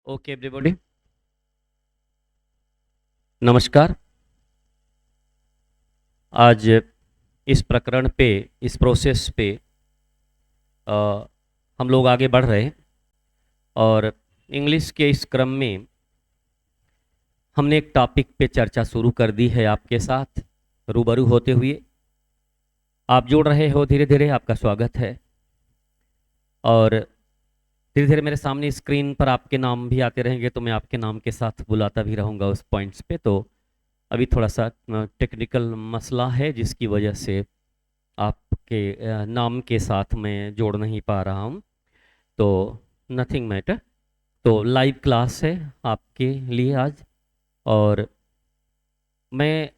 Okay everybody, नमस्कार। आज इस प्रकरण पे, इस प्रोसेस पे अ, हम लोग आगे बढ़ रहे हैं और इंग्लिश के इस क्रम में हमने एक टॉपिक पे चर्चा शुरू कर दी है। आपके साथ रूबरू होते हुए आप जुड़ रहे हो धीरे धीरे, आपका स्वागत है। और धीरे धीरे मेरे सामने स्क्रीन पर आपके नाम भी आते रहेंगे, तो मैं आपके नाम के साथ बुलाता भी रहूँगा उस पॉइंट्स पे। तो अभी थोड़ा सा टेक्निकल मसला है जिसकी वजह से आपके नाम के साथ मैं जोड़ नहीं पा रहा हूँ, तो नथिंग मैटर। तो लाइव क्लास है आपके लिए आज। और मैं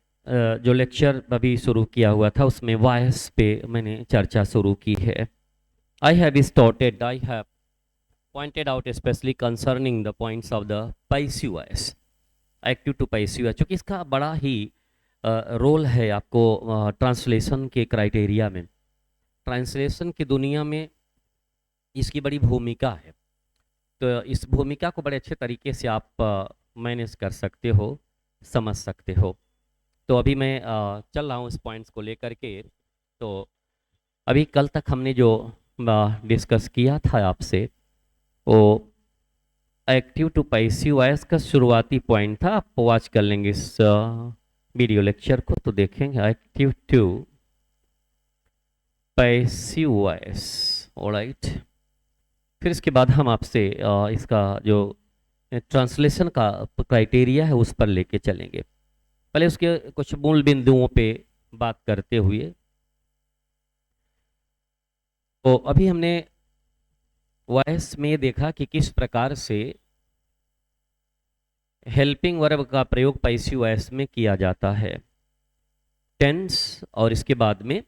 जो लेक्चर अभी शुरू किया हुआ था उसमें वॉइस पे मैंने चर्चा शुरू की है। I have pointed out specially concerning the points of the passive voice, active to passive voice, क्योंकि इसका बड़ा ही रोल है आपको ट्रांसलेशन के क्राइटेरिया में। ट्रांसलेशन की दुनिया में इसकी बड़ी भूमिका है। तो इस भूमिका को बड़े अच्छे तरीके से आप मैनेज कर सकते हो, समझ सकते हो। तो अभी मैं चल रहा हूँ इस पॉइंट्स को लेकर के। तो अभी कल तक हमने जो डिस्कस किया था आपसे, वो एक्टिव टू पैसिव वॉइस का शुरुआती पॉइंट था। आप वॉच कर लेंगे इस वीडियो लेक्चर को तो देखेंगे active to passive voice. Alright, फिर इसके बाद हम आपसे इसका जो ट्रांसलेशन का क्राइटेरिया है उस पर लेके चलेंगे। पहले उसके कुछ मूल बिंदुओं पे बात करते हुए, तो अभी हमने वॉइस में देखा कि किस प्रकार से हेल्पिंग वर्ब का प्रयोग पैसिव वॉइस में किया जाता है, टेंस और इसके बाद में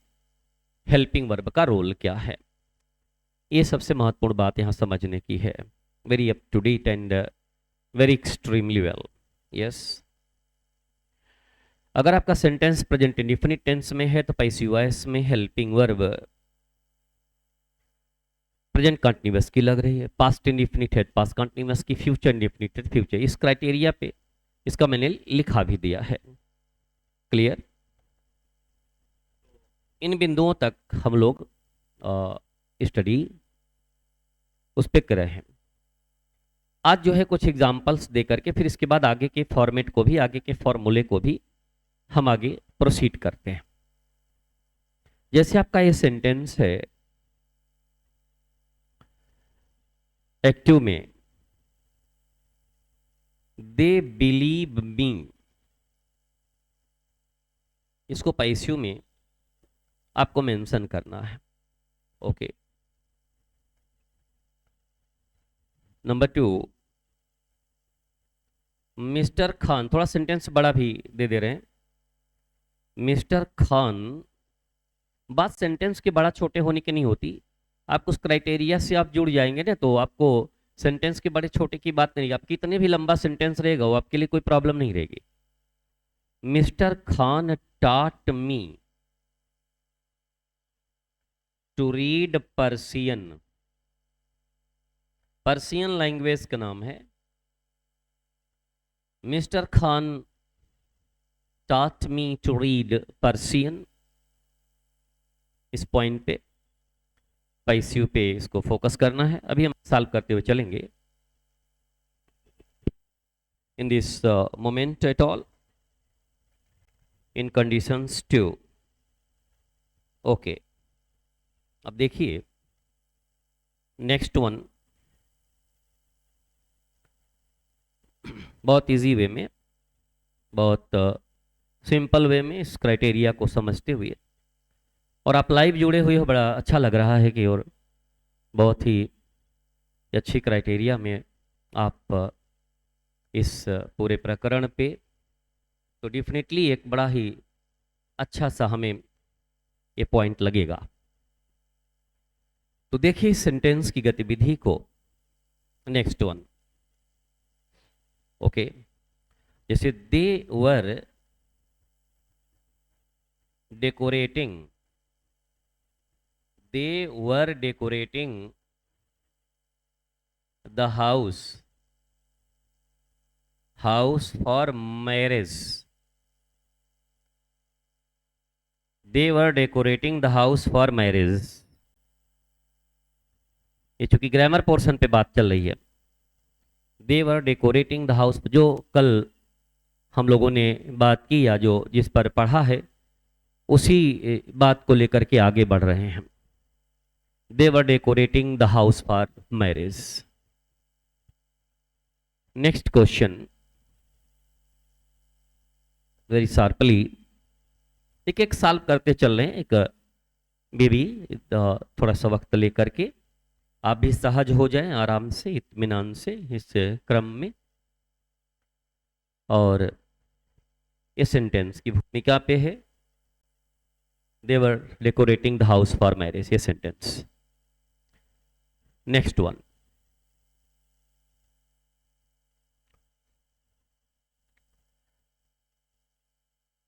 हेल्पिंग वर्ब का रोल क्या है। ये सबसे महत्वपूर्ण बात यहाँ समझने की है। Very up to date and very extremely well. Yes, अगर आपका सेंटेंस प्रेजेंट इंडेफिनिट टेंस में है तो पैसिव वॉइस में हेल्पिंग वर्ब प्रेजेंट कंटिन्यूअस की लग रही है, पास्ट इंडेफिनिट है पास्ट कंटिन्यूअस की, फ्यूचर इंडेफिनिट है फ्यूचर। इस क्राइटेरिया पे इसका मैंने लिखा भी दिया है। क्लियर? इन बिंदुओं तक हम लोग स्टडी उस पर कर रहे हैं। आज जो है कुछ एग्जांपल्स दे करके फिर इसके बाद आगे के फॉर्मेट को भी, आगे के फॉर्मूले को भी हम आगे प्रोसीड करते हैं। जैसे आपका ये सेंटेंस है एक्टिव में, दे बिलीव मी, इसको पैसिव में आपको मेंशन करना है। ओके। नंबर 2, मिस्टर खान, थोड़ा सेंटेंस बड़ा भी दे दे रहे हैं। मिस्टर खान, बात सेंटेंस के बड़ा छोटे होने की नहीं होती। आप उस क्राइटेरिया से आप जुड़ जाएंगे ना, तो आपको सेंटेंस के बड़े छोटे की बात नहीं, आप कितने भी लंबा सेंटेंस रहेगा वो आपके लिए कोई प्रॉब्लम नहीं रहेगी। Mister Khan taught me to read Persian, Persian language का नाम है। Mister Khan taught me to read Persian. इस पॉइंट पे पैसिव पे इसको फोकस करना है। अभी हम सॉल्व करते हुए चलेंगे। In this moment at all, in conditions 2। Okay, अब देखिए नेक्स्ट वन, बहुत इजी वे में, बहुत सिंपल वे में इस क्राइटेरिया को समझते हुए, और आप लाइव जुड़े हुए हो, बड़ा अच्छा लग रहा है कि, और बहुत ही अच्छी क्राइटेरिया में आप इस पूरे प्रकरण पे, तो डेफिनेटली एक बड़ा ही अच्छा सा हमें ये पॉइंट लगेगा। तो देखिए इस सेंटेंस की गतिविधि को। नेक्स्ट वन, ओके, जैसे they were decorating, they were decorating the house house for marriage, they were decorating the house for marriage. ये चूंकि ग्रामर पोर्शन पे बात चल रही है, they were decorating the house, जो कल हम लोगों ने बात की या जो जिस पर पढ़ा है उसी बात को लेकर के आगे बढ़ रहे हैं। They were decorating the house for marriage. Next question very sharply, एक साल करते चल रहे हैं, एक बेबी थोड़ा सा वक्त लेकर के आप भी सहज हो जाएं आराम से इत्मीनान से इस क्रम में। और ये सेंटेंस की भूमिका पे है, they were decorating the house for marriage, ये sentence. Next one,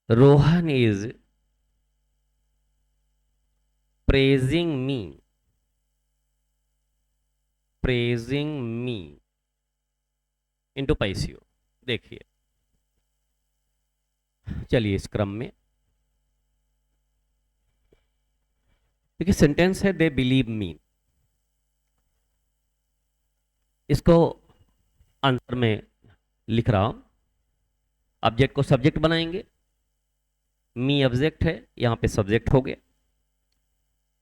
Rohan is praising me, praising me into passive. देखिए, चलिए इस क्रम में देखिए, सेंटेंस है दे बिलीव मी, इसको आंसर में लिख रहा हूं। ऑब्जेक्ट को सब्जेक्ट बनाएंगे, मी ऑब्जेक्ट है, यहां पे सब्जेक्ट हो गया।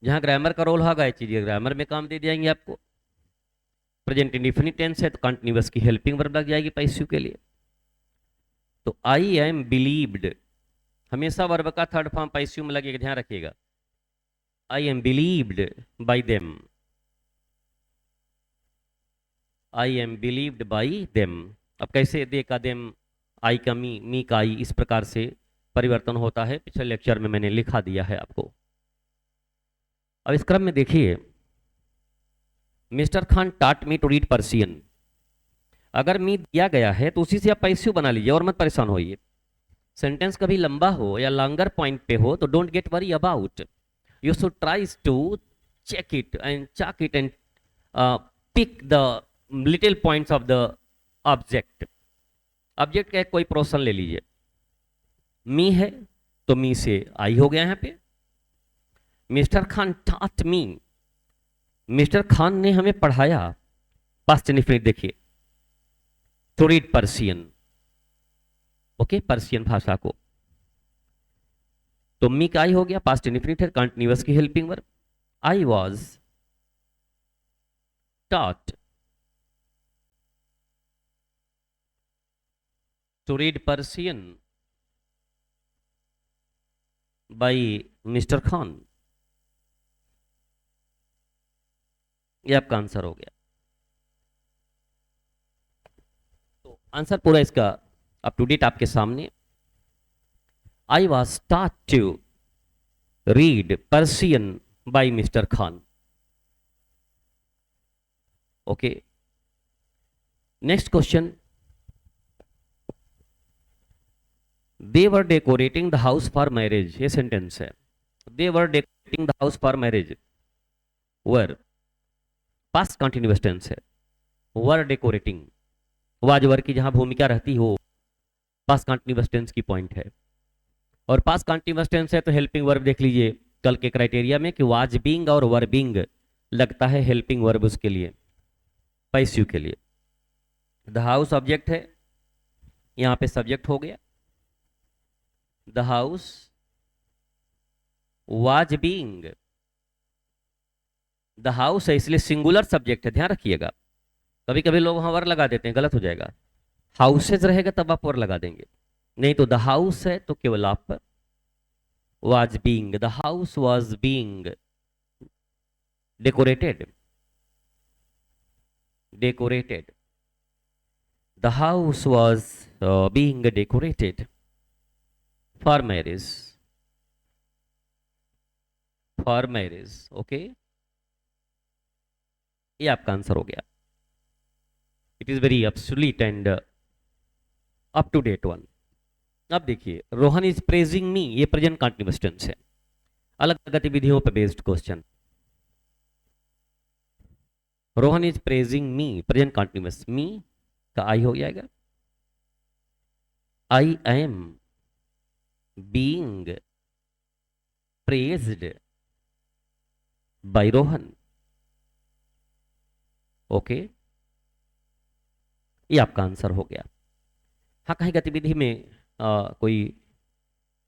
जहां ग्रामर का रोल होगा ये चीजें ग्रामर में काम दे दिएंगे आपको। प्रेजेंट इंडिफिनिट टेंस है तो कंटिन्यूअस की हेल्पिंग वर्ब लग जाएगी पैसिव के लिए। तो आई एम बिलीव्ड, हमेशा वर्ब का थर्ड फॉर्म पैसिव में लगेगा, ध्यान रखिएगा। I am believed by them, I am believed by them. अब कैसे दे का देम, आई का मी का आई, इस प्रकार से परिवर्तन होता है, पिछले लेक्चर में मैंने लिखा दिया है आपको। अब इस क्रम में देखिए, मिस्टर खान टाट मी टू रीड पर्सियन, अगर मी दिया गया है तो उसी से आप पैसिव बना लीजिए और मत परेशान होइए। सेंटेंस कभी लंबा हो या लॉन्गर पॉइंट पे हो तो don't get worry about, you should try to check it and check it and pick the little points of the object. Object का कोई प्रोसन ले लीजिए, मी है तो मी से आई हो गया यहां पे। Mister Khan taught me, mister Khan ने हमें पढ़ाया, पास्ट इंडेफिनिट देखिए, to read Persian, okay, Persian भाषा को। तो मी का आई हो गया, पास्ट इंडेफिनिट है, कंटिन्यूअस की helping verb. I was taught to read Persian by mister Khan, ये आपका आंसर हो गया। तो आंसर पूरा इसका अप टू डेट आपके सामने। I was taught to read Persian by mister Khan, okay. Next question, they were decorating the house for marriage, ये सेंटेंस है। They were decorating the house for marriage, were past continuous tense है, were decorating, was वर की जहां भूमिका रहती हो past continuous tense की point है। और पास्ट कंटिन्यूअस टेंस है तो हेल्पिंग वर्ब देख लीजिए कल के क्राइटेरिया में कि वाज बीइंग और वर बीइंग लगता है हेल्पिंग वर्ब उसके लिए, पैसिव के लिए। द हाउस ऑब्जेक्ट है, यहां पे सब्जेक्ट हो गया। The house was being, the house है इसलिए सिंगुलर सब्जेक्ट है, ध्यान रखिएगा। कभी कभी लोग वहां वर लगा देते हैं, गलत हो जाएगा। हाउसेज रहेगा तब आप वर लगा देंगे, नहीं तो द हाउस है तो केवल आप was being, the house was being decorated, decorated, the house was being decorated for marriage, for marriage, okay. ये आपका आंसर हो गया। It is very absolute and up to date one. अब देखिए, रोहन इज प्रेजिंग मी, ये प्रेजेंट कंटिन्यूअस टेंस है, अलग अलग गतिविधियों पर based question. Rohan is praising me, present continuous, me का आई हो जाएगा, I am being praised by Rohan. Okay, ये आपका आंसर हो गया। हाँ, कहीं गतिविधि में कोई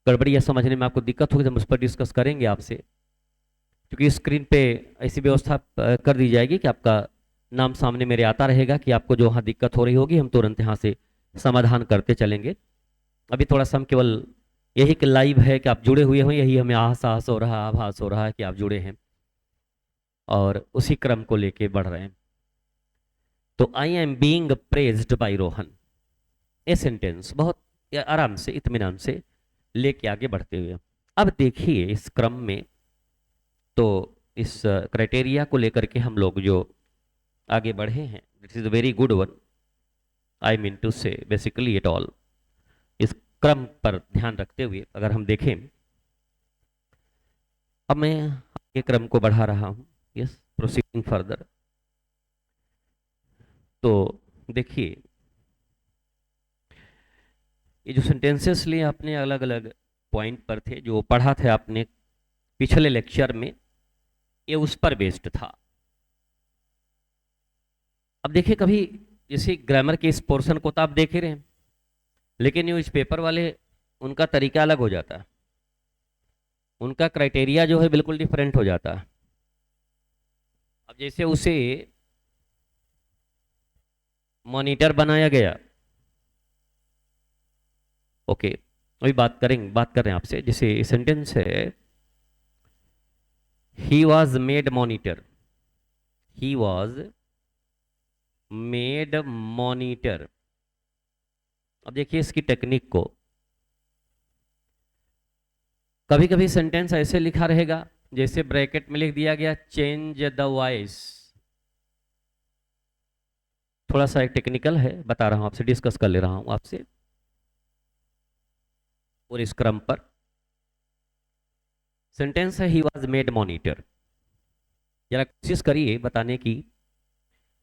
गड़बड़ी या समझने में आपको दिक्कत होगी तो हम उस पर डिस्कस करेंगे आपसे, क्योंकि स्क्रीन पे ऐसी व्यवस्था कर दी जाएगी कि आपका नाम सामने मेरे आता रहेगा कि आपको जो वहाँ दिक्कत हो रही होगी हम तुरंत यहाँ से समाधान करते चलेंगे। अभी थोड़ा सा हम केवल यही कि लाइव है कि आप जुड़े हुए हो, यही हमें आभास हो रहा है, आभास हो रहा है कि आप जुड़े हैं और उसी क्रम को लेके बढ़ रहे हैं। तो I am being praised by Rohan, ये सेंटेंस बहुत आराम से इत्मीनान से लेके आगे बढ़ते हुए अब देखिए इस क्रम में, तो इस क्राइटेरिया को लेकर के हम लोग जो आगे बढ़े हैं, this is a very good one, I mean to say basically it all. इस क्रम पर ध्यान रखते हुए अगर हम देखें, अब मैं आगे क्रम को बढ़ा रहा हूं, यस, प्रोसीडिंग फर्दर। तो देखिए ये जो सेंटेंसेस लिए आपने अलग अलग पॉइंट पर थे, जो पढ़ा था आपने पिछले लेक्चर में, ये उस पर बेस्ड था। अब देखिए कभी जैसे ग्रामर के इस पोर्शन को तो आप देख ही रहे हैं, लेकिन न्यूज पेपर वाले उनका तरीका अलग हो जाता है, उनका क्राइटेरिया जो है बिल्कुल डिफरेंट हो जाता है। अब जैसे उसे मॉनिटर बनाया गया, ओके, अभी बात कर रहे हैं आपसे, जैसे सेंटेंस है he was made monitor, he was made monitor. अब देखिए इसकी टेक्निक को, कभी कभी सेंटेंस ऐसे लिखा रहेगा जैसे ब्रैकेट में लिख दिया गया चेंज द वॉइस, थोड़ा सा एक टेक्निकल है, बता रहा हूं आपसे, डिस्कस कर ले रहा हूं आपसे और इस क्रम पर। सेंटेंस है ही वॉज मेड मॉनिटर, जरा कोशिश करिए बताने की,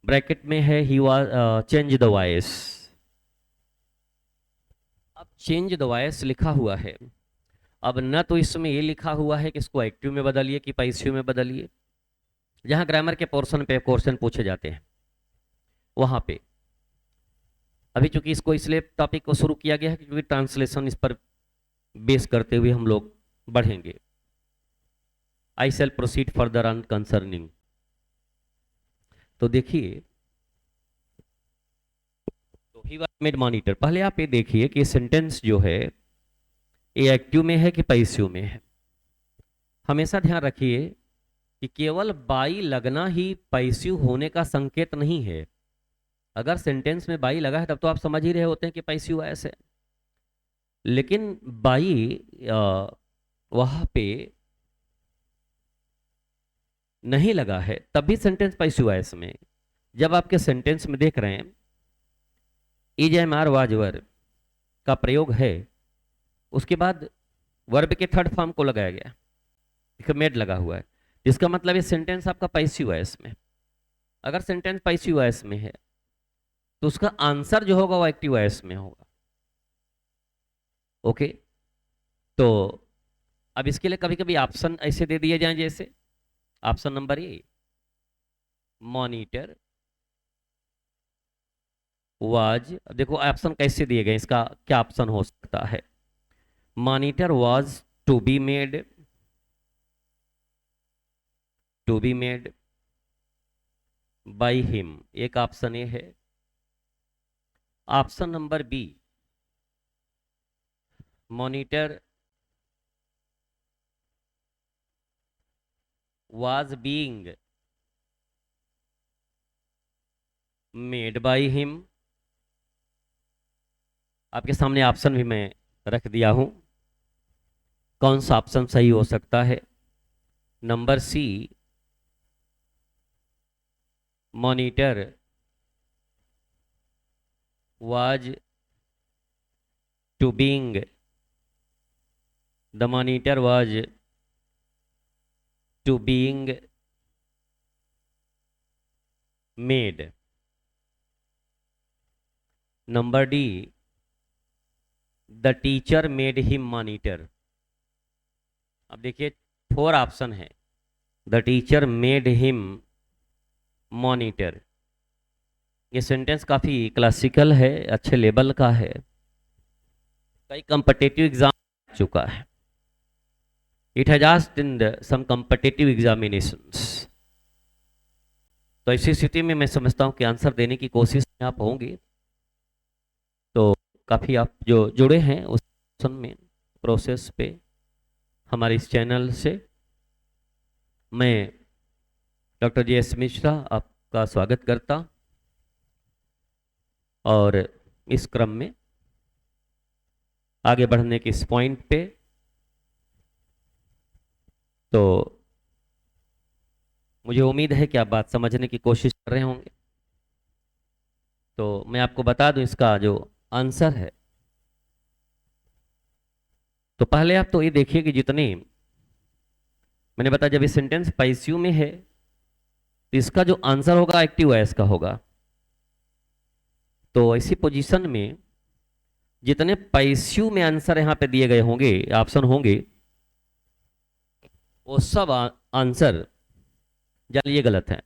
ब्रैकेट में है he was change the voice. अब चेंज द वॉइस लिखा हुआ है, अब न तो इसमें ये लिखा हुआ है कि इसको एक्टिव में बदलिए कि पैसिव में बदलिए, जहां ग्रामर के पोर्शन पे क्वेश्चन पूछे जाते हैं वहां पे। अभी चूंकि इसको इसलिए टॉपिक को शुरू किया गया है क्योंकि ट्रांसलेशन इस पर बेस करते हुए हम लोग बढ़ेंगे। आई शैल प्रोसीड फर्दर ऑन कंसर्निंग। तो देखिए, तो ही वाज मेड मॉनिटर, पहले आप ये देखिए कि सेंटेंस जो है ये एक्टिव में है कि पैसिव में है। हमेशा ध्यान रखिए कि केवल बाई लगना ही पैसिव होने का संकेत नहीं है। अगर सेंटेंस में बाई लगा है तब तो आप समझ ही रहे होते हैं कि पैसिव वॉइस है, लेकिन बाई वहां पे नहीं लगा है तब भी सेंटेंस पैसिव वॉइस में। जब आपके सेंटेंस में देख रहे हैं is am are was were का प्रयोग है, उसके बाद वर्ब के थर्ड फॉर्म को लगाया गया, मेड लगा हुआ है, इसका मतलब ये सेंटेंस आपका पैसिव वॉइस में। अगर सेंटेंस पैसिव वॉइस में है तो उसका आंसर जो होगा वो एक्टिव वॉइस में होगा। ओके, तो अब इसके लिए कभी कभी ऑप्शन ऐसे दे दिए जाएं, जैसे option number A monitor was, अब देखो ऑप्शन कैसे दिए गए, इसका क्या ऑप्शन हो सकता है। Monitor was to be made, to be made by him, एक ऑप्शन ए है। Option number B monitor was being made by him. आपके सामने ऑप्शन भी मैं रख दिया हूं, कौन सा ऑप्शन सही हो सकता है। Number C monitor was to being, the monitor was to being made. Number D the teacher made him monitor. अब देखिए 4 ऑप्शन है। The teacher made him monitor. ये सेंटेंस काफ़ी क्लासिकल है, अच्छे लेवल का है, कई कॉम्पिटिटिव एग्जाम चुका है। It has asked in some competitive examinations. तो ऐसी स्थिति में मैं समझता हूँ कि आंसर देने की कोशिश में आप होंगे, तो काफ़ी आप जो जुड़े हैं उस में प्रोसेस पे हमारे इस चैनल से। मैं डॉक्टर JS मिश्रा आपका स्वागत करता, और इस क्रम में आगे बढ़ने के इस पॉइंट पे तो मुझे उम्मीद है कि आप बात समझने की कोशिश कर रहे होंगे। तो मैं आपको बता दूं इसका जो आंसर है। तो पहले आप तो ये देखिए कि जितने मैंने बताया, जब ये सेंटेंस पैसिव में है तो इसका जो आंसर होगा एक्टिव वॉइस का होगा। तो ऐसी पोजीशन में जितने पैसिव में आंसर यहां पे दिए गए होंगे, ऑप्शन होंगे, वो सब आंसर ये गलत है।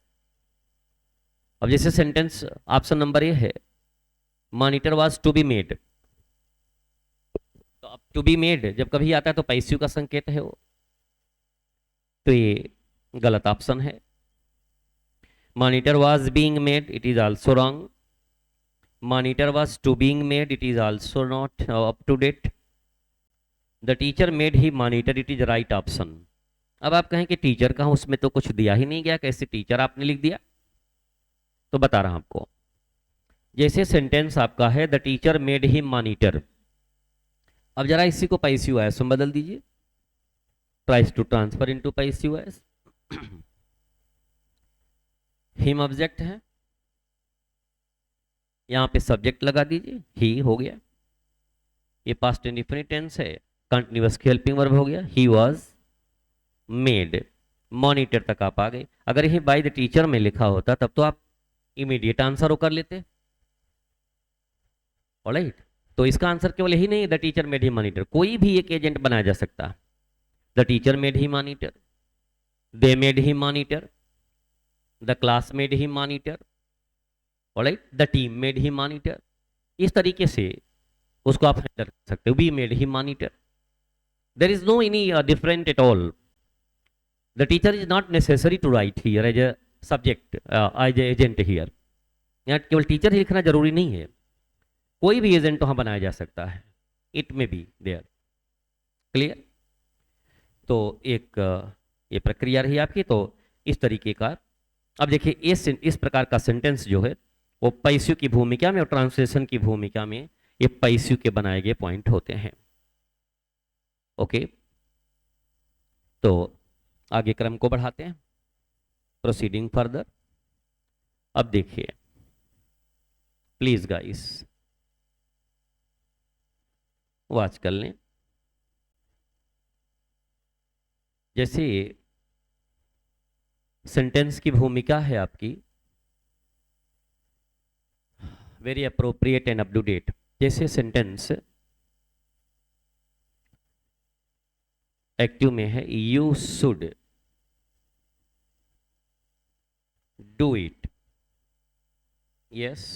अब जैसे सेंटेंस ऑप्शन नंबर ए है, monitor was to be made. तो अब टू बी मेड जब कभी आता है तो पैसिव का संकेत है वो, तो ये गलत ऑप्शन है। Monitor was being made, it is also wrong. Monitor was to being made, it is also not up to date. The teacher made he monitor, it is right option. अब आप कहें कि टीचर कहाँ, उसमें तो कुछ दिया ही नहीं गया, कैसे टीचर आपने लिख दिया? तो बता रहा हूं आपको। जैसे सेंटेंस आपका है the teacher made him monitor, अब जरा इसी को पैसिव वॉइस में बदल दीजिए। Tries to transfer into passive voice. Him object है, यहां पे सब्जेक्ट लगा दीजिए, ही हो गया। ये पास्ट इंडेफिनिट टेंस है, कंटीन्यूअस हेल्पिंग वर्ब हो गया, ही वाज मेड। मॉनिटर तक आप आ गए। अगर ये बाय द टीचर में लिखा होता तब तो आप इमीडिएट आंसर हो कर लेते। ऑलराइट, तो इसका आंसर केवल यही नहीं, the teacher made him monitor, कोई भी एक एजेंट बनाया जा सकता है। The teacher made him monitor, they made him monitor, the class made him monitor, alright, the team made him monitor. इस तरीके से उसको आप हैंडल कर सकते हो। We made him monitor, there is no any different at all. The teacher is not necessary to write here as a subject, as A agent here. यहाँ केवल टीचर ही लिखना जरूरी नहीं है, कोई भी एजेंट वहां बनाया जा सकता है। इट में बी देयर। क्लियर? तो एक ये प्रक्रिया रही आपकी। तो इस तरीके का अब देखिए, इस प्रकार का सेंटेंस जो है वो पैसिव की भूमिका में और ट्रांसलेशन की भूमिका में ये पैसिव के बनाए गए पॉइंट होते हैं। ओके, तो आगे क्रम को बढ़ाते हैं, प्रोसीडिंग फर्दर। अब देखिए प्लीज गाइस वॉच कर लें। जैसे सेंटेंस की भूमिका है आपकी very appropriate and up to date. जैसे सेंटेंस एक्टिव में है, you should do it. Yes,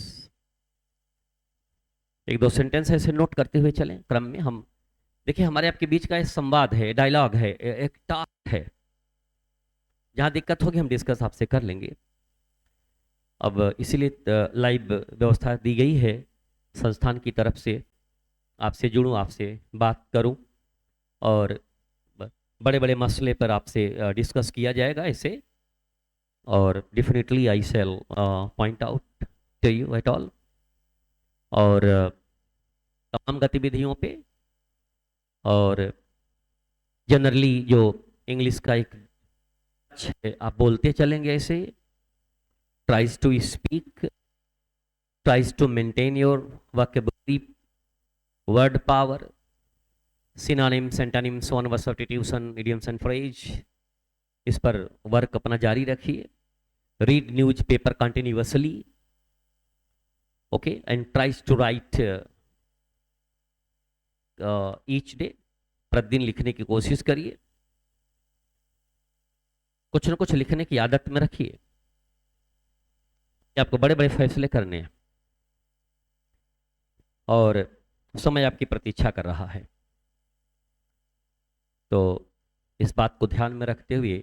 एक दो सेंटेंस ऐसे नोट करते हुए चलें क्रम में। हम देखिए हमारे आपके बीच का एक संवाद है, डायलॉग है, एक टास्क है। जहां दिक्कत होगी हम डिस्कस आपसे कर लेंगे। अब इसीलिए लाइव व्यवस्था दी गई है संस्थान की तरफ से, आपसे जुड़ूं, आपसे बात करूं, और बड़े बड़े मसले पर आपसे डिस्कस किया जाएगा इसे। और definitely I shall point out to you at all. और तमाम गतिविधियों पे, और जनरली जो इंग्लिश का एक आप बोलते चलेंगे ऐसे, tries to speak, tries to maintain your vocabulary, word power, synonyms, antonyms, one word substitution, idioms and phrase, इस पर वर्क अपना जारी रखिए। Read newspaper continuously, okay, and tries to write each day, प्रतिदिन लिखने की कोशिश करिए, कुछ न कुछ लिखने की आदत में रखिए कि आपको बड़े बड़े फैसले करने हैं और समय आपकी प्रतीक्षा कर रहा है। तो इस बात को ध्यान में रखते हुए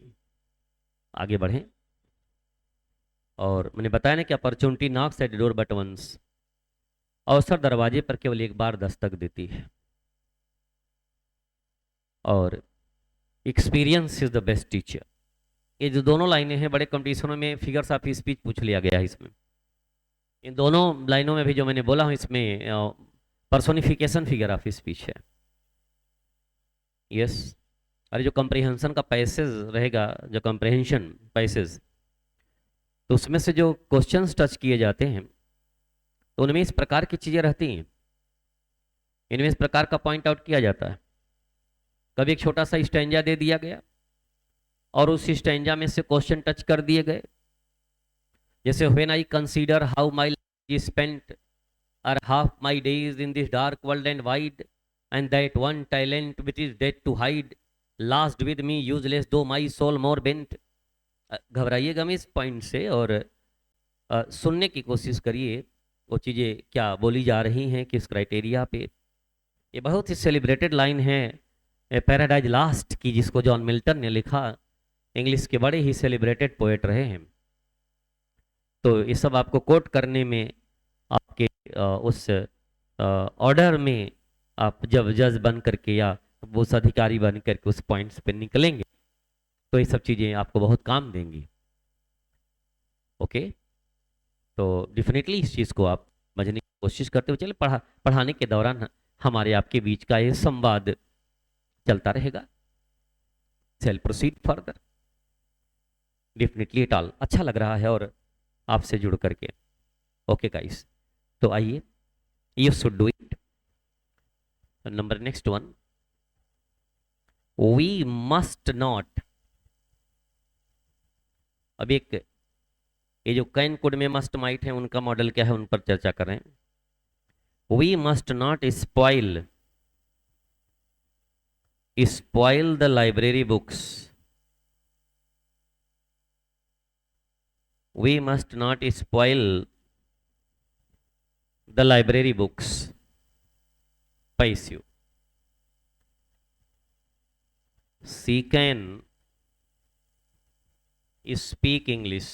आगे बढ़ें। और मैंने बताया ना कि opportunity knocks at the door but once, अवसर दरवाजे पर केवल एक बार दस्तक देती है और experience is the best teacher. ये जो दोनों लाइनें हैं बड़े कंपटीशनों में फिगर्स ऑफ स्पीच पूछ लिया गया है इसमें। इन दोनों लाइनों में भी जो मैंने बोला हूं इसमें पर्सोनिफिकेशन फिगर ऑफ स्पीच है। यस, अरे जो कंप्रीहेंशन का पैसेज रहेगा, जो कंप्रीहेंशन पैसेज, तो उसमें से जो क्वेश्चंस टच किए जाते हैं तो उनमें इस प्रकार की चीजें रहती हैं, इनमें इस प्रकार का पॉइंट आउट किया जाता है। कभी एक छोटा सा स्टैंजा दे दिया गया और उस स्टैंजा में से क्वेश्चन टच कर दिए गए, जैसे when I consider how my life spent are half my days in this dark world and wide and that one talent which is dead to hide last with me useless though my soul more bent. घबराइएगा मैं इस point से और सुनने की कोशिश करिए वो चीज़ें क्या बोली जा रही हैं, किस क्राइटेरिया पे। ये बहुत ही सेलिब्रेटेड लाइन है पैराडाइज लास्ट की, जिसको जॉन मिल्टन ने लिखा, इंग्लिश के बड़े ही सेलिब्रेटेड पोएट रहे हैं। तो ये सब आपको कोट करने में आपके उस ऑर्डर में आप जब जज बन करके या उस अधिकारी बन करके उस पॉइंट्स पे निकलेंगे तो ये सब चीज़ें आपको बहुत काम देंगी। ओके, तो डेफिनेटली इस चीज़ को आप समझने की कोशिश करते हुए चले। पढ़ाने के दौरान हमारे आपके बीच का ये संवाद चलता रहेगा। Cell proceed further. Definitely it all अच्छा लग रहा है और आपसे जुड़ करके। ओके गाइस, तो आइए, you should do it. Number next one, we must not. अब एक ये जो कैन कुड में मस्ट माइट है उनका मॉडल क्या है उन पर चर्चा करें। We must not spoil the library books. We must not spoil the library books. Passive. She can speak English.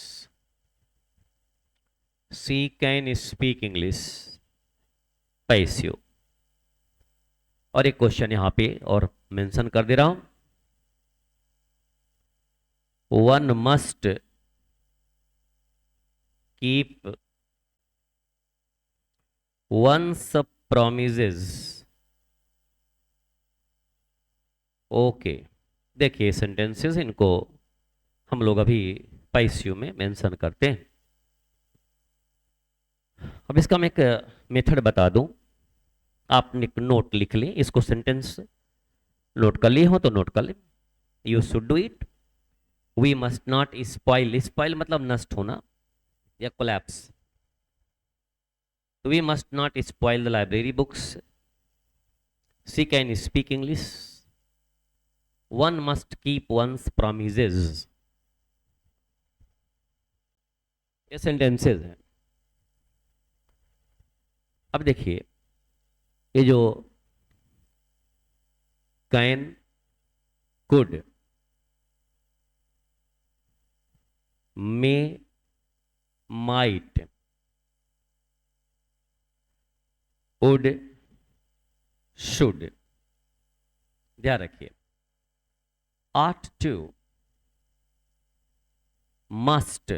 She can speak English. Passive. और एक क्वेश्चन यहां पे और मेंशन कर दे रहा हूं, one must keep one's promises. Okay, देखिए sentences, इनको हम लोग अभी पैसिव में मेंशन करते हैं। अब इसका मैं एक मेथड बता दूं, आप नोट लिख लें, इसको सेंटेंस नोट कर लिए हो तो नोट कर लें। You should do it. We must not spoil. Spoil मतलब नष्ट होना या collapse. We must not spoil the library books. She can speak English. One must keep one's promises. ये सेंटेंसेस हैं। अब देखिए, ये जो can, could, may, might, would, should, ध्यान रखिए, ought to, must,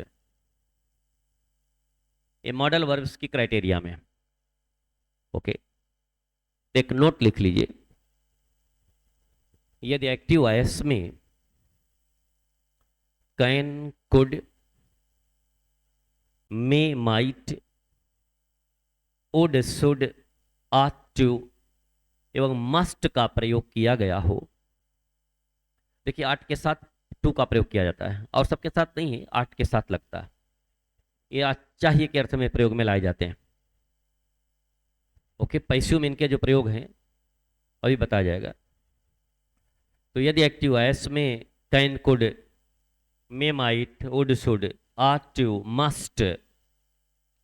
ये मॉडल वर्ब्स की क्राइटेरिया में। ओके, एक नोट लिख लीजिए, यदि एक्टिव वॉइस में can, could, may, might, would, should, ought to एवं मस्ट का प्रयोग किया गया हो, देखिए आर्ट के साथ टू का प्रयोग किया जाता है और सबके साथ नहीं है, आर्ट के साथ लगता है। ये चाहिए के अर्थ में प्रयोग में लाए जाते हैं। ओके, पैसिव में इनके जो प्रयोग हैं अभी बताया जाएगा। तो यदि एक्टिव वॉइस में can, could, may, might, would, should, ought to, must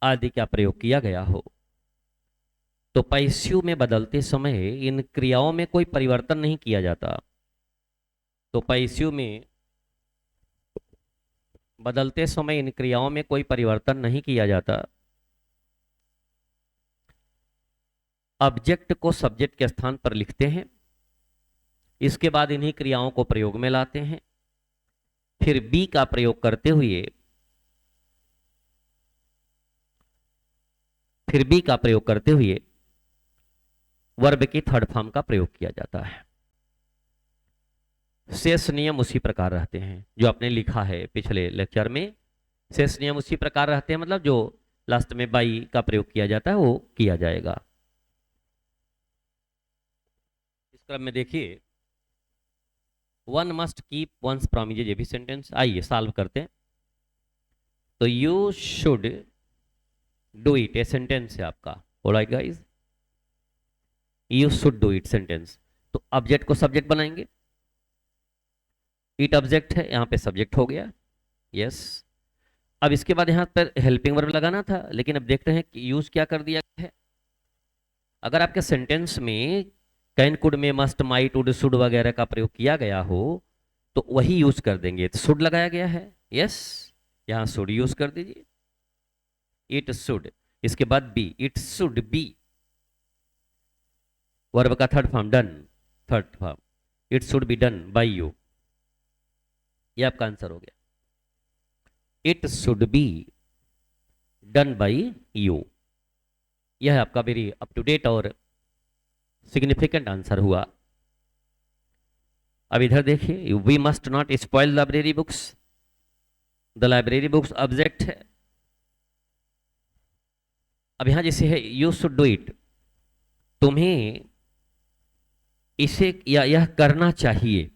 आदि का प्रयोग किया गया हो तो पैसिव में बदलते समय इन क्रियाओं में कोई परिवर्तन नहीं किया जाता। तो पैसिव में बदलते समय इन क्रियाओं में कोई परिवर्तन नहीं किया जाता। ऑब्जेक्ट को सब्जेक्ट के स्थान पर लिखते हैं, इसके बाद इन्हीं क्रियाओं को प्रयोग में लाते हैं, फिर बी का प्रयोग करते हुए वर्ब की थर्ड फॉर्म का प्रयोग किया जाता है। शेष नियम उसी प्रकार रहते हैं जो आपने लिखा है पिछले लेक्चर में। शेष नियम उसी प्रकार रहते हैं, मतलब जो लास्ट में बाई का प्रयोग किया जाता है वो किया जाएगा। इस क्रम में देखिए, one must keep once promises, ये भी सेंटेंस। आइए सॉल्व करते हैं। तो यू शुड डू इट, ये सेंटेंस है आपका। Alright guys, you should do it sentence. तो ऑब्जेक्ट को सब्जेक्ट बनाएंगे, इट ऑब्जेक्ट है, यहां पे सब्जेक्ट हो गया। यस। अब इसके बाद यहां पर हेल्पिंग वर्ब लगाना था, लेकिन अब देखते हैं कि यूज क्या कर दिया है। अगर आपके सेंटेंस में can, could, may, must, might, would, should वगैरह का प्रयोग किया गया हो तो वही यूज कर देंगे। तो शुड लगाया गया है, यस, यहां शुड यूज कर दीजिए। इट शुड, इसके बाद be, it should be, verb का third form done, third form, it should be done by you. ये आपका आंसर हो गया, it should be done by you. यह है आपका वेरी अप टू डेट और सिग्निफिकेंट आंसर हुआ। अब इधर देखिए, we must not spoil library books, the library books object है। अब यहां जैसे है यू शुड डू इट, तुम्हें इसे या यह करना चाहिए,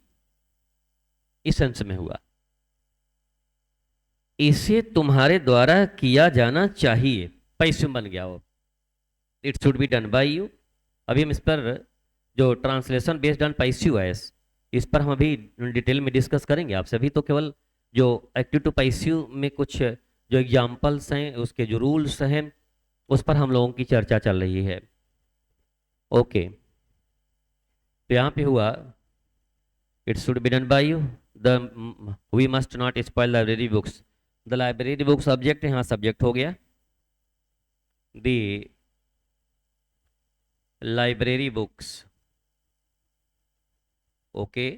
इस सेंस में हुआ। इसे तुम्हारे द्वारा किया जाना चाहिए, पैसिव बन गया वो, it should be done by you. अभी हम इस पर जो translation based on passive voice, इस पर हम अभी डिटेल में डिस्कस करेंगे आपसे। अभी तो केवल जो एक्टिव टू पैसिव में कुछ जो एग्जाम्पल्स हैं, उसके जो रूल्स हैं, उस पर हम लोगों की चर्चा चल रही है। ओके, तो यहाँ पे हुआ it should be done by you, the we must not spoil library books, the library books object, यहाँ सब्जेक्ट हो गया, the library books, okay,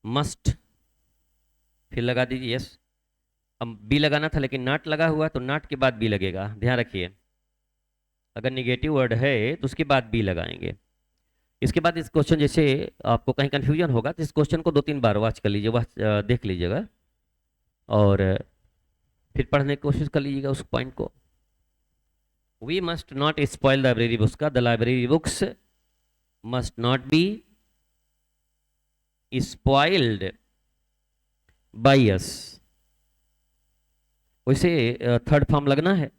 must, फिर लगा दीजिए यस। अब बी लगाना था लेकिन नॉट लगा हुआ, तो नॉट के बाद बी लगेगा, ध्यान रखिए। अगर निगेटिव वर्ड है तो उसके बाद बी लगाएंगे। इसके बाद इस क्वेश्चन, जैसे आपको कहीं कंफ्यूजन होगा तो इस क्वेश्चन को 2-3 बार वॉच कर लीजिए, देख लीजिएगा और फिर पढ़ने की कोशिश कर लीजिएगा उस पॉइंट को। We must not spoil library books का, the library books must not be spoiled by us. वैसे थर्ड फॉर्म लगना है,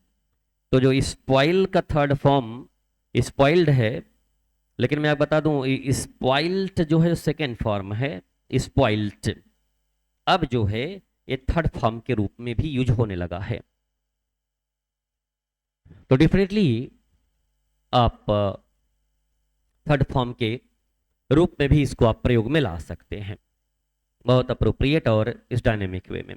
तो जो स्पॉइल का थर्ड फॉर्म स्पॉइल्ड है, लेकिन मैं आपको बता दूं स्पॉइल्ड जो है सेकेंड फॉर्म है स्पॉइल्ड, अब जो है ये थर्ड फॉर्म के रूप में भी यूज होने लगा है। तो डेफिनेटली आप थर्ड फॉर्म के रूप में भी इसको आप प्रयोग में ला सकते हैं, बहुत अप्रोप्रिएट और इस डायनेमिक वे में।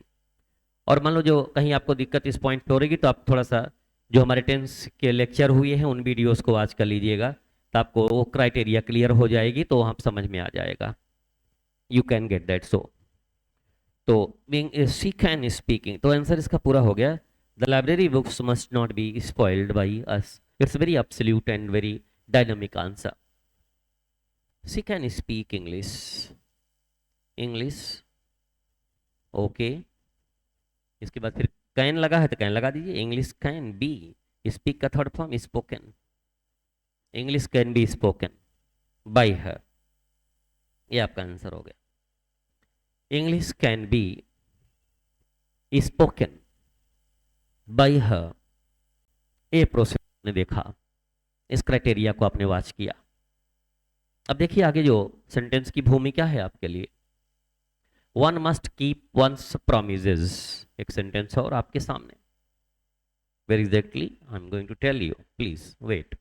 और मान लो जो कहीं आपको दिक्कत इस पॉइंट पे हो रही तो आप थोड़ा सा जो हमारे टेंस के लेक्चर हुए हैं उन वीडियोस को वॉच कर लीजिएगा, तो आपको वो क्राइटेरिया क्लियर हो जाएगी, तो आप समझ में आ जाएगा, यू कैन गेट दैट। सो तो बीइंग सीक एंड स्पीकिंग, तो आंसर इसका पूरा हो गया, the library books must not be spoiled by us. It's very absolute and very dynamic answer. Seek and speak English, English, okay. इसके बाद फिर can लगा है तो कैन लगा दीजिए, इंग्लिश कैन बी, स्पीक का third form spoken, English can be spoken by हर, ये आपका आंसर हो गया। English can be spoken by हर, ये प्रोसेस ने देखा, इस क्राइटेरिया को आपने वॉच किया। अब देखिए आगे जो सेंटेंस की भूमिका है आपके लिए, one must keep one's promises, एक सेंटेंस है और आपके सामने, where exactly I am going to tell you, please wait.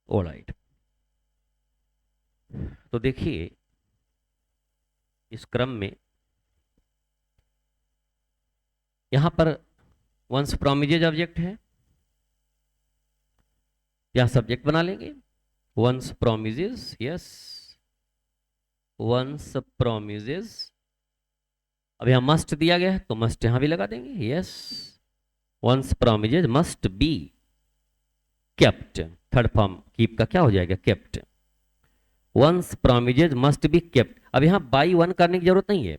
Alright, तो देखिए इस क्रम में यहां पर वंस प्रोमिजेज ऑब्जेक्ट है, यहां सब्जेक्ट बना लेंगे, वंस प्रोमिजेज, यस, वंस प्रोमिजेज। अब यहां मस्ट दिया गया है तो मस्ट यहां भी लगा देंगे, yes, once promises must be kept, third form keep का क्या हो जाएगा, kept. Once promises must be kept. अब यहां बाई वन करने की जरूरत नहीं है,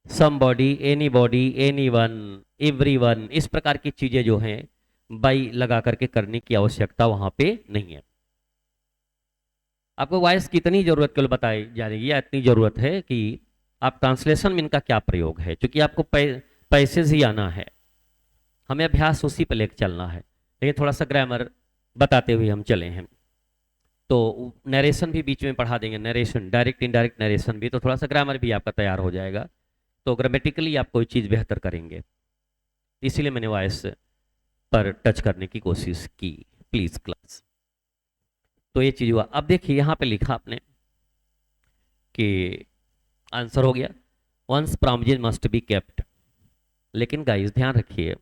समबॉडी, एनीबॉडी, एनीवन, एवरीवन, इस प्रकार की चीजें जो हैं बाई लगा करके करने की आवश्यकता वहां पे नहीं है। आपको वॉइस कितनी जरूरत केवल बताई जा रही है, इतनी जरूरत है कि आप ट्रांसलेशन में इनका क्या प्रयोग है, क्योंकि आपको पैसे ही आना है, हमें अभ्यास उसी पर लेकर चलना है, लेकिन थोड़ा सा ग्रामर बताते हुए हम चले हैं। तो नरेशन भी बीच में पढ़ा देंगे, नरेशन, डायरेक्ट इनडायरेक्ट नरेशन भी, तो थोड़ा सा ग्रामर भी आपका तैयार हो जाएगा, तो ग्रामेटिकली आप कोई चीज़ बेहतर करेंगे, इसीलिए मैंने वॉइस पर टच करने की कोशिश की। प्लीज क्लास, तो ये चीज़ हुआ। अब देखिए यहाँ पे लिखा आपने कि आंसर हो गया one's promises must be kept, लेकिन गाइस ध्यान रखिए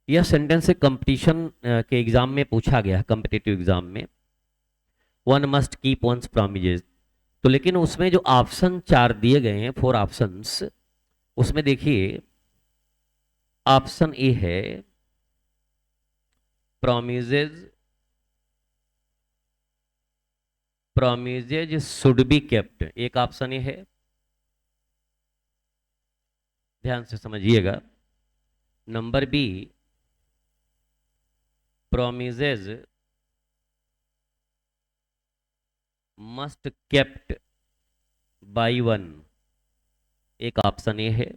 यह सेंटेंस कंपटीशन के एग्जाम में पूछा गया है, कॉम्पिटिटिव एग्जाम में, one must keep once promises, तो लेकिन उसमें जो ऑप्शन 4 दिए गए हैं, 4 ऑप्शंस, उसमें देखिए ऑप्शन ए है promises, promises should be kept, एक ऑप्शन ये है, ध्यान से समझिएगा। Number B, promises must kept by one, एक ऑप्शन ये है।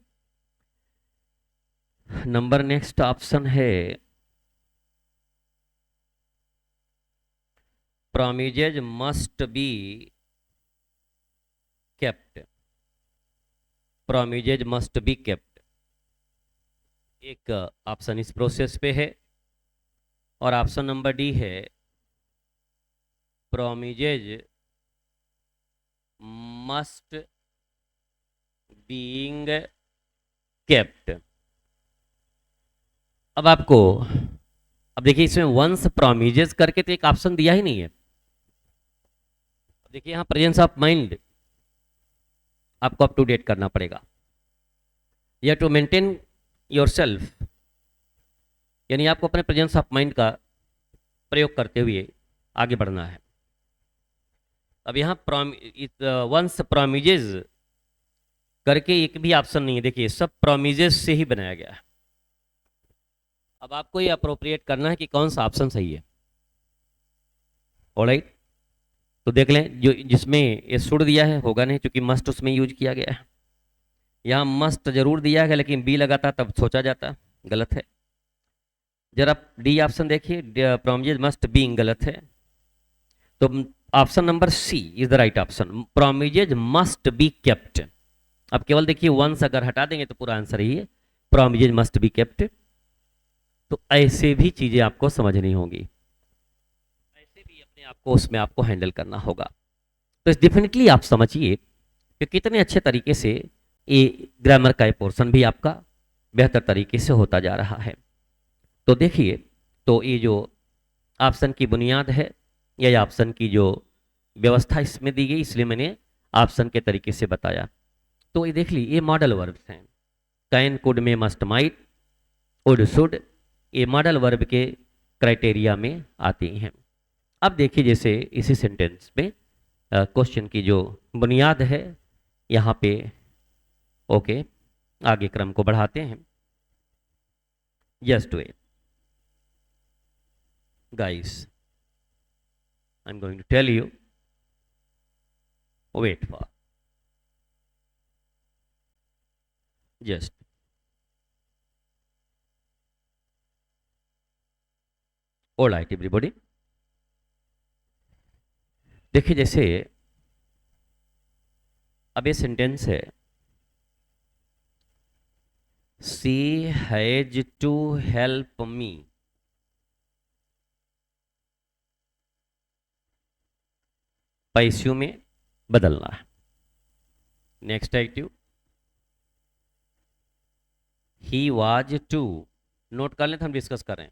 नंबर नेक्स्ट ऑप्शन है promises must be kept, promises must be kept, एक ऑप्शन इस प्रोसेस पे है। और ऑप्शन नंबर डी है प्रॉमिसेस मस्ट बीइंग केप्ट। अब आपको, अब देखिए इसमें वंस प्रॉमिसेस करके तो एक ऑप्शन दिया ही नहीं है। देखिए यहां प्रेजेंस ऑफ माइंड आपको अप टू डेट करना पड़ेगा, या टू मेंटेन योर सेल्फ, यानी आपको अपने प्रेजेंस ऑफ माइंड का प्रयोग करते हुए आगे बढ़ना है। अब यहाँ वंस प्रॉमिसेस करके एक भी ऑप्शन नहीं है, देखिए सब प्रॉमिसेस से ही बनाया गया है। अब आपको ये अप्रोप्रिएट करना है कि कौन सा ऑप्शन सही है। ऑलराइट, तो देख लें, जो जिसमें ये शुड दिया है होगा नहीं, क्योंकि मस्ट उसमें यूज किया गया है। यहाँ मस्ट जरूर दिया है, लेकिन बी लगाता तब सोचा जाता, गलत है। जरा डी ऑप्शन देखिए, प्रॉमिसेस मस्ट बीइंग, गलत है। तो option number C is the right option, promises must be kept. अब केवल देखिए वंस अगर हटा देंगे तो पूरा आंसर ही है, प्रॉमिसेस मस्ट बी केप्ट। तो ऐसे भी चीजें आपको समझनी होगी, ऐसे भी अपने आप को उसमें आपको हैंडल करना होगा। तो इस डेफिनेटली आप समझिए कि कितने अच्छे तरीके से ये ग्रामर का पोर्शन भी आपका बेहतर तरीके से होता जा रहा है। तो देखिए, तो ये जो ऑप्शन की बुनियाद है, या ऑप्शन की जो व्यवस्था इसमें दी गई, इसलिए मैंने ऑप्शन के तरीके से बताया। तो ये देख ली, ये मॉडल वर्ब्स हैं, कैन, कुड, में, मस्ट, माइट, वुड, शुड, ये मॉडल वर्ब के क्राइटेरिया में आती हैं। अब देखिए जैसे इसी सेंटेंस में क्वेश्चन की जो बुनियाद है यहाँ पे, ओके, आगे क्रम को बढ़ाते हैं। Just wait guys, I'm going to tell you, wait for just all right everybody. देखिए जैसे अब ये सेंटेंस है, she has to help me. पैसियों में बदलना है। Next active, he was to, नोट कर लें तो हम डिस्कस करें।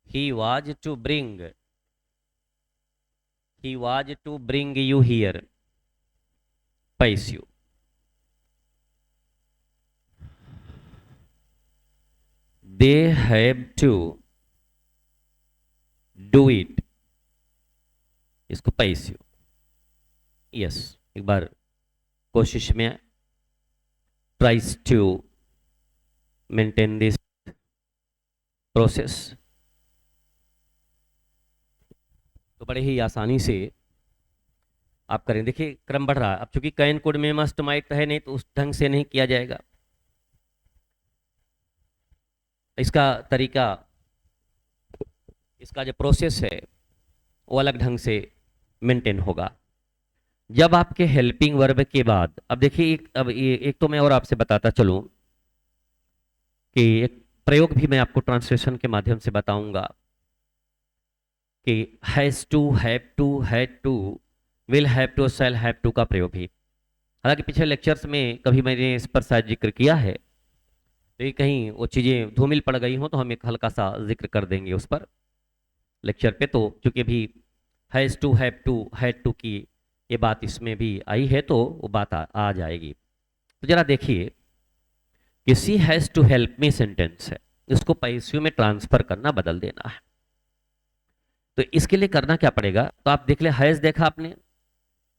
He was to bring, he was to bring you here, पैसियो। They have to do it, इसको पैसियो। यस, एक बार कोशिश में tries to maintain this process. तो बड़े ही आसानी से आप करें। देखिए क्रम बढ़ रहा है अब, चूंकि कैन कुड में मस्ट माइट है नहीं तो उस ढंग से नहीं किया जाएगा। इसका तरीका, इसका जो प्रोसेस है वो अलग ढंग से मेंटेन होगा। जब आपके हेल्पिंग वर्ब के बाद, अब देखिए अब एक तो मैं और आपसे बताता चलूं कि एक प्रयोग भी मैं आपको ट्रांसलेशन के माध्यम से बताऊंगा कि has to, have to, had to, will have to, shall have to का प्रयोग भी। हालांकि पिछले लेक्चर्स में कभी मैंने इस पर शायद जिक्र किया है, तो ये कहीं वो चीज़ें धूमिल पड़ गई हो तो हम एक हल्का सा जिक्र कर देंगे उस पर लेक्चर पे। तो चूंकि अभी has to, have to, had to की ये बात इसमें भी आई है तो वो बात आ जाएगी। तो जरा देखिए कि she has to help me sentence है, इसको पैसियों में ट्रांसफर करना, बदल देना है। तो इसके लिए करना क्या पड़ेगा, तो आप देख ले, हैज़ देखा आपने,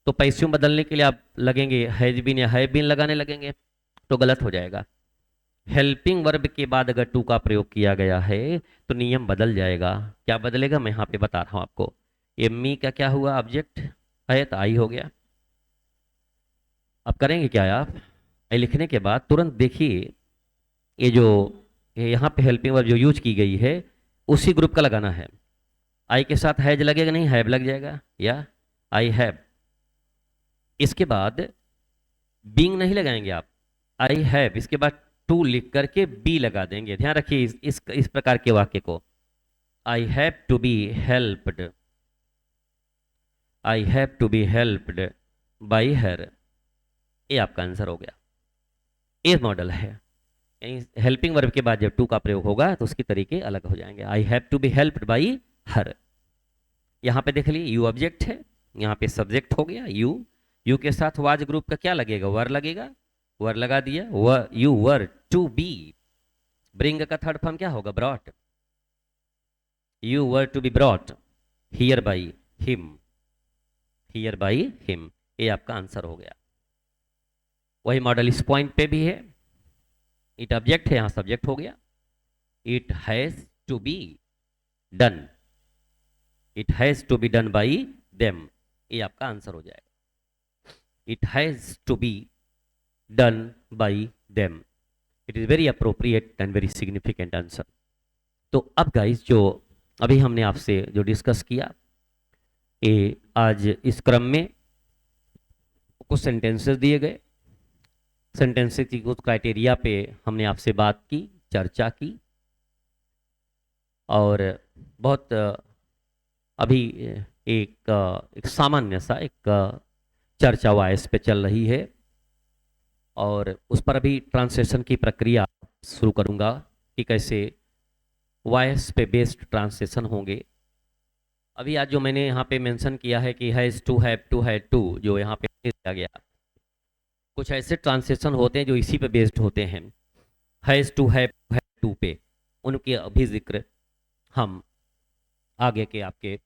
तो पैसियों बदलने के लिए आप लगेंगे हैज बीन या हैव बीन लगाने लगेंगे, तो गलत हो जाएगा। हेल्पिंग वर्ब के बाद अगर टू का प्रयोग किया गया है तो नियम बदल जाएगा। क्या बदलेगा मैं यहाँ पे बता रहा हूँ आपको। ये मी का क्या हुआ, ऑब्जेक्ट है तो आई हो गया। अब करेंगे क्या आप, आई लिखने के बाद तुरंत देखिए ये जो यहाँ पे हेल्पिंग वर्ब जो यूज की गई है उसी ग्रुप का लगाना है। आई के साथ हैज लगेगा नहीं, हैव लग जाएगा, या आई हैव। इसके बाद बीइंग नहीं लगाएंगे आप, आई हैव, इसके बाद टू लिख करके बी लगा देंगे। ध्यान रखिए इस प्रकार के वाक्य को, I have to be helped, I have to be helped by her, ये आपका आंसर हो गया। ये मॉडल है, हेल्पिंग वर्ब के बाद जब टू का प्रयोग होगा तो उसके तरीके अलग हो जाएंगे। I have to be helped by her, यहाँ पे देख लीजिए यू ऑब्जेक्ट है, यहाँ पे सब्जेक्ट हो गया यू, यू के साथ वाज ग्रुप का क्या लगेगा, वर लगेगा, वर लगा दिया, you were to be, bring का थर्ड फॉर्म क्या होगा, brought, you were to be brought here by him, here by him, ये आपका आंसर हो गया। वही मॉडल इस पॉइंट पे भी है, इट ऑब्जेक्ट है, यहां सब्जेक्ट हो गया, it has to be done, it has to be done by them, ये आपका आंसर हो जाएगा। It has to be done by them, it is very appropriate and very significant answer. तो अब गाइस जो अभी हमने आपसे जो डिस्कस किया, ये आज इस क्रम में कुछ सेंटेंसेस दिए गए, सेंटेंसेस की कुछ क्राइटेरिया पे हमने आपसे बात की, चर्चा की, और बहुत अभी एक सामान्य सा एक चर्चा वॉइस पे चल रही है, और उस पर अभी ट्रांसलेशन की प्रक्रिया शुरू करूंगा कि कैसे वॉइस पे बेस्ड ट्रांसलेशन होंगे। अभी आज जो मैंने यहाँ पे मेंशन किया है कि has to, have to, had to, जो यहाँ पे दिया गया, कुछ ऐसे ट्रांसलेशन होते हैं जो इसी पे बेस्ड होते हैं, हैज़ टू, हैव टू पे, उनके अभी जिक्र हम आगे के आपके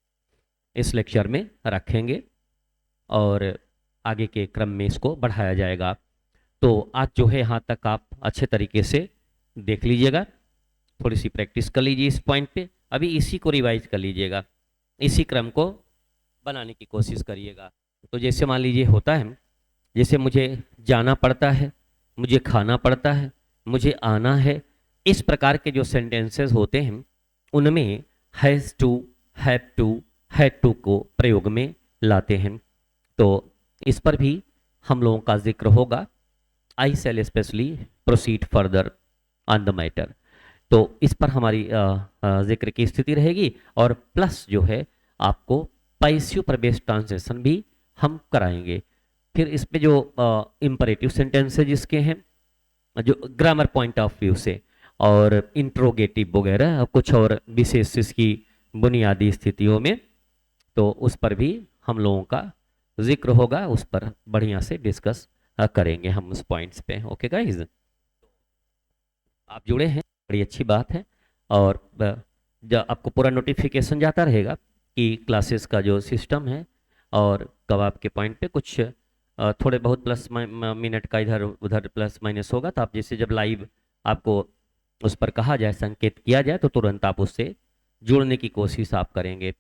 इस लेक्चर में रखेंगे और आगे के क्रम में इसको बढ़ाया जाएगा। तो आज जो है यहाँ तक आप अच्छे तरीके से देख लीजिएगा, थोड़ी सी प्रैक्टिस कर लीजिए इस पॉइंट पे, अभी इसी को रिवाइज कर लीजिएगा, इसी क्रम को बनाने की कोशिश करिएगा। तो जैसे मान लीजिए होता है, जैसे मुझे जाना पड़ता है, मुझे खाना पड़ता है, मुझे आना है, इस प्रकार के जो सेंटेंसेस होते हैं उनमें has to, have to, had to को प्रयोग में लाते हैं। तो इस पर भी हम लोगों का जिक्र होगा। I shall specially proceed further on the matter. तो इस पर हमारी जिक्र की स्थिति रहेगी, और प्लस जो है आपको पैसिव पर बेस्ड ट्रांसलेशन भी हम कराएंगे। फिर इसमें जो इंपरेटिव सेंटेंसेज इसके हैं, जो ग्रामर पॉइंट ऑफ व्यू से, और इंट्रोगेटिव वगैरह कुछ और विशेष इसकी बुनियादी स्थितियों में, तो उस पर भी हम लोगों का जिक्र होगा, उस पर बढ़िया से डिस्कस करेंगे हम उस पॉइंट्स पे। ओके गाइज, आप जुड़े हैं, बड़ी अच्छी बात है। और जब आपको पूरा नोटिफिकेशन जाता रहेगा कि क्लासेस का जो सिस्टम है, और कब आपके पॉइंट पे कुछ थोड़े बहुत प्लस मिनट का इधर उधर प्लस माइनस होगा, तो आप जैसे जब लाइव आपको उस पर कहा जाए, संकेत किया जाए, तो तुरंत आप उससे जुड़ने की कोशिश आप करेंगे,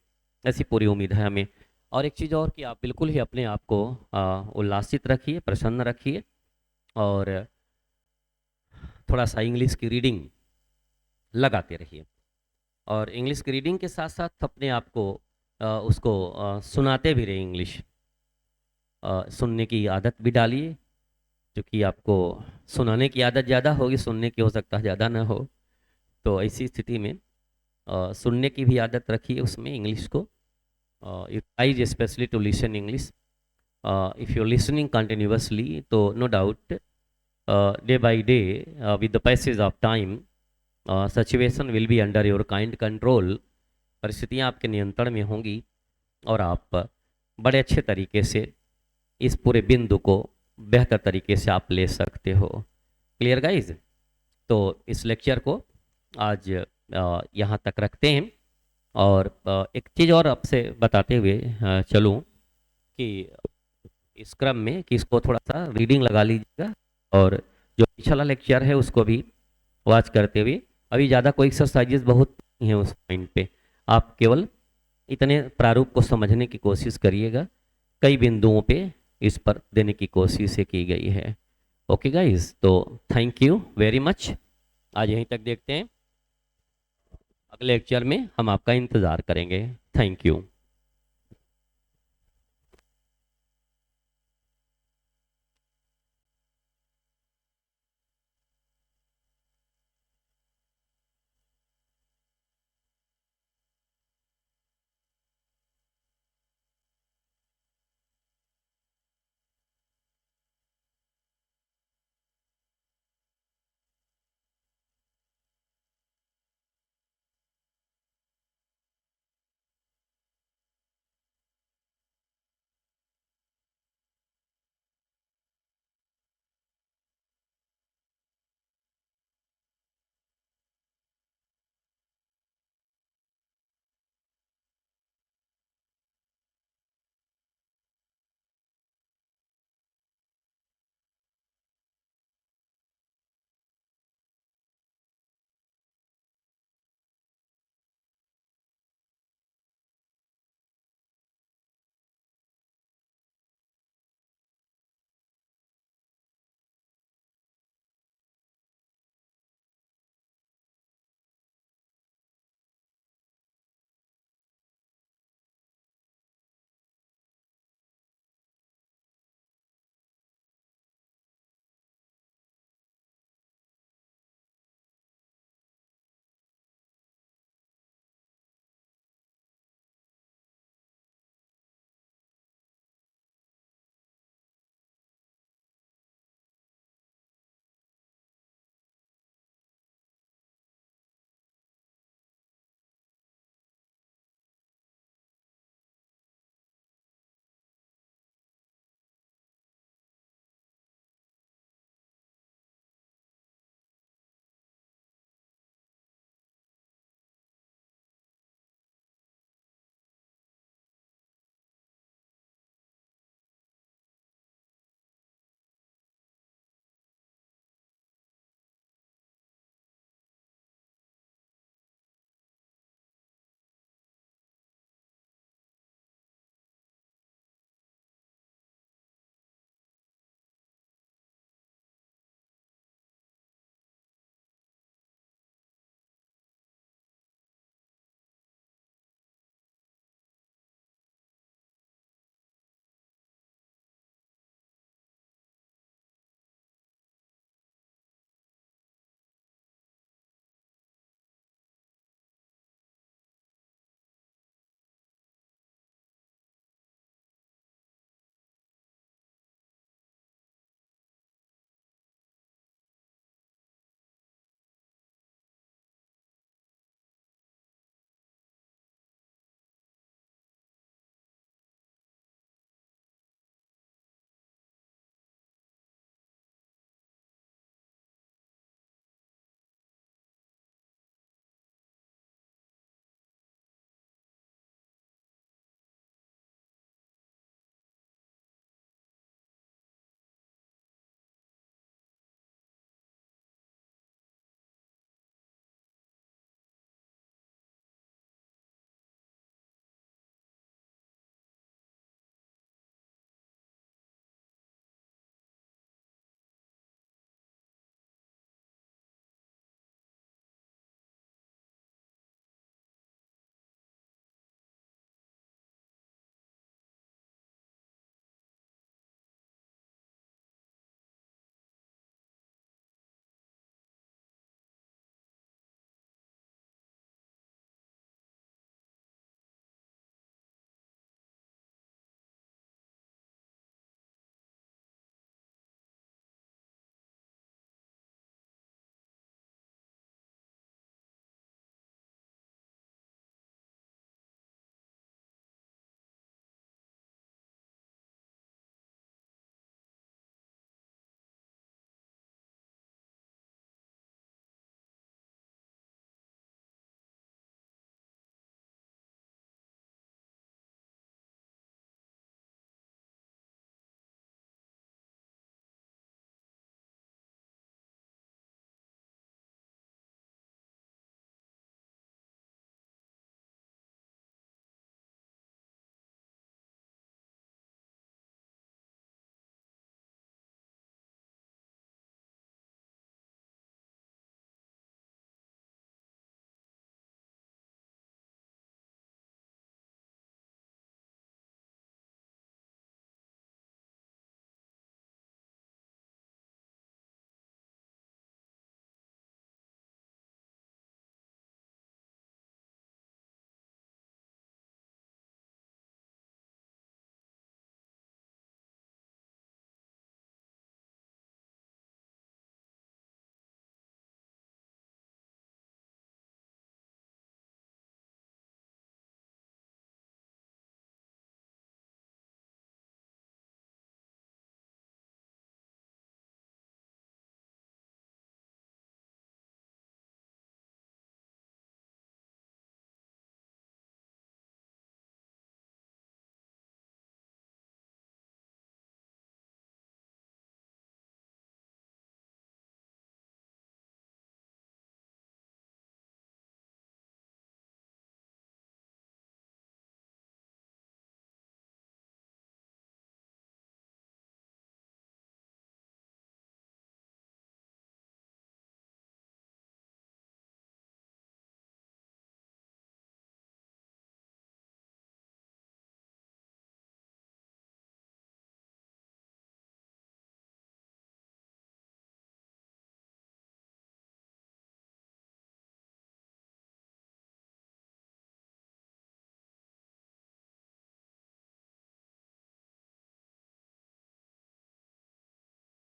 ऐसी पूरी उम्मीद है हमें। और एक चीज़ और कि आप बिल्कुल ही अपने आप को उल्लासित रखिए, प्रसन्न रखिए, और थोड़ा सा इंग्लिश की रीडिंग लगाते रहिए। और इंग्लिश की रीडिंग के साथ साथ अपने आप को उसको सुनाते भी रहिए। इंग्लिश सुनने की आदत भी डालिए, क्योंकि आपको सुनाने की आदत ज़्यादा होगी, सुनने की हो सकता है ज़्यादा ना हो। तो ऐसी स्थिति में सुनने की भी आदत रखिए उसमें, इंग्लिश को। You try specially to listen English. If you listening continuously, तो no doubt day by day with the passage of time situation will be under your kind control. परिस्थितियाँ आपके नियंत्रण में होंगी, और आप बड़े अच्छे तरीके से इस पूरे बिंदु को बेहतर तरीके से आप ले सकते हो। Clear guys? तो इस लेक्चर को आज यहाँ तक रखते हैं। और एक चीज़ और आपसे बताते हुए चलूँ कि इस क्रम में कि इसको थोड़ा सा रीडिंग लगा लीजिएगा, और जो पिछला लेक्चर है उसको भी वॉच करते हुए। अभी ज़्यादा कोई एक्सरसाइजेस बहुत नहीं है उस पॉइंट पे, आप केवल इतने प्रारूप को समझने की कोशिश करिएगा। कई बिंदुओं पे इस पर देने की कोशिश की गई है। ओके गाइज, तो थैंक यू वेरी मच। आज यहीं तक देखते हैं, अगले लेक्चर में हम आपका इंतज़ार करेंगे। Thank you.